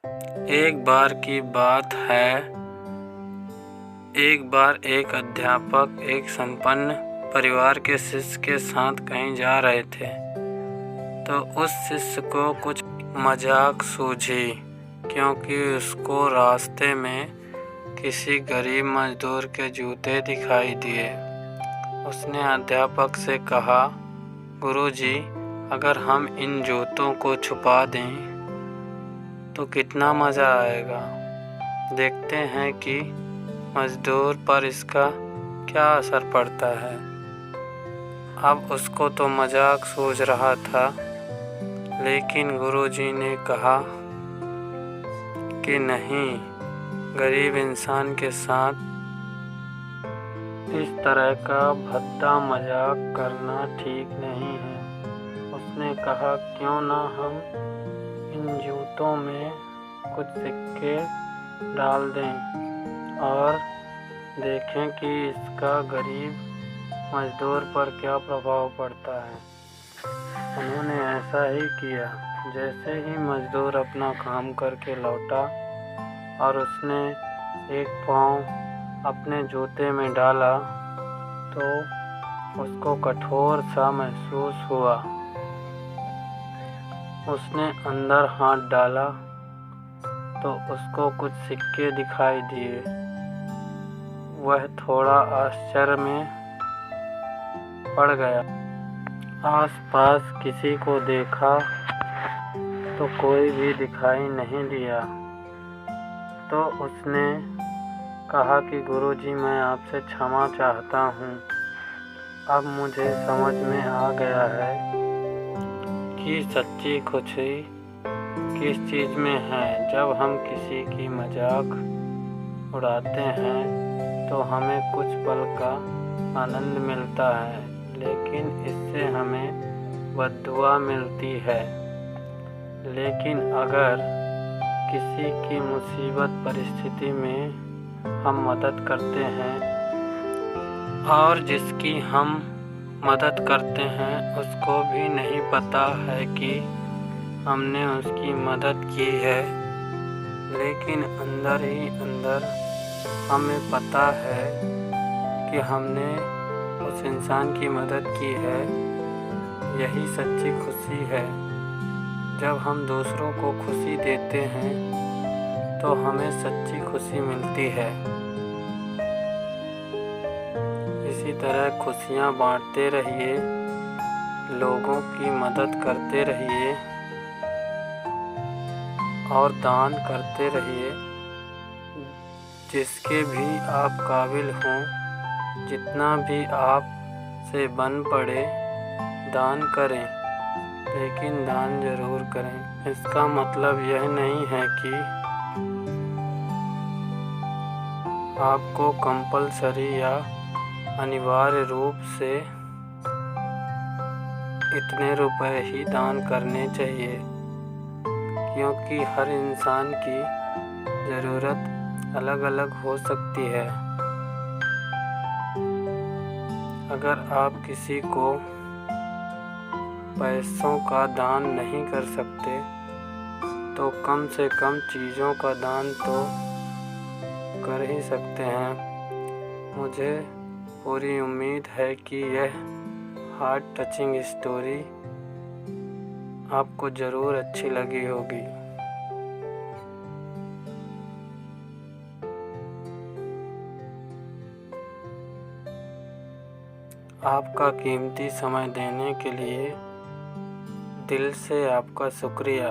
एक बार की बात है, एक बार एक अध्यापक एक संपन्न परिवार के शिष्य के साथ कहीं जा रहे थे, तो उस शिष्य को कुछ मजाक सूझी, क्योंकि उसको रास्ते में किसी गरीब मजदूर के जूते दिखाई दिए। उसने अध्यापक से कहा, गुरुजी, अगर हम इन जूतों को छुपा दें तो कितना मज़ा आएगा। देखते हैं कि मज़दूर पर इसका क्या असर पड़ता है। अब उसको तो मजाक सूझ रहा था, लेकिन गुरुजी ने कहा कि नहीं, गरीब इंसान के साथ इस तरह का भद्दा मजाक करना ठीक नहीं है। उसने कहा, क्यों ना हम इन जूतों में कुछ सिक्के डाल दें और देखें कि इसका गरीब मजदूर पर क्या प्रभाव पड़ता है। उन्होंने ऐसा ही किया। जैसे ही मजदूर अपना काम करके लौटा और उसने एक पाँव अपने जूते में डाला, तो उसको कठोर सा महसूस हुआ। उसने अंदर हाथ डाला तो उसको कुछ सिक्के दिखाई दिए। वह थोड़ा आश्चर्य में पड़ गया। आसपास किसी को देखा तो कोई भी दिखाई नहीं दिया। तो उसने कहा कि गुरुजी, मैं आपसे क्षमा चाहता हूँ। अब मुझे समझ में आ गया है कि सच्ची खुशी किस चीज़ में है। जब हम किसी की मजाक उड़ाते हैं तो हमें कुछ पल का आनंद मिलता है, लेकिन इससे हमें बद्दुआ मिलती है। लेकिन अगर किसी की मुसीबत परिस्थिति में हम मदद करते हैं और जिसकी हम मदद करते हैं उसको भी नहीं पता है कि हमने उसकी मदद की है, लेकिन अंदर ही अंदर हमें पता है कि हमने उस इंसान की मदद की है। यही सच्ची खुशी है। जब हम दूसरों को खुशी देते हैं तो हमें सच्ची खुशी मिलती है। इसी तरह खुशियाँ बांटते रहिए, लोगों की मदद करते रहिए और दान करते रहिए। जिसके भी आप काबिल हों, जितना भी आप से बन पड़े, दान करें, लेकिन दान ज़रूर करें। इसका मतलब यह नहीं है कि आपको कंपल्सरी या अनिवार्य रूप से इतने रुपए ही दान करने चाहिए, क्योंकि हर इंसान की ज़रूरत अलग अलग हो सकती है। अगर आप किसी को पैसों का दान नहीं कर सकते तो कम से कम चीज़ों का दान तो कर ही सकते हैं। मुझे पूरी उम्मीद है कि यह हार्ट टचिंग स्टोरी आपको ज़रूर अच्छी लगी होगी। आपका कीमती समय देने के लिए दिल से आपका शुक्रिया।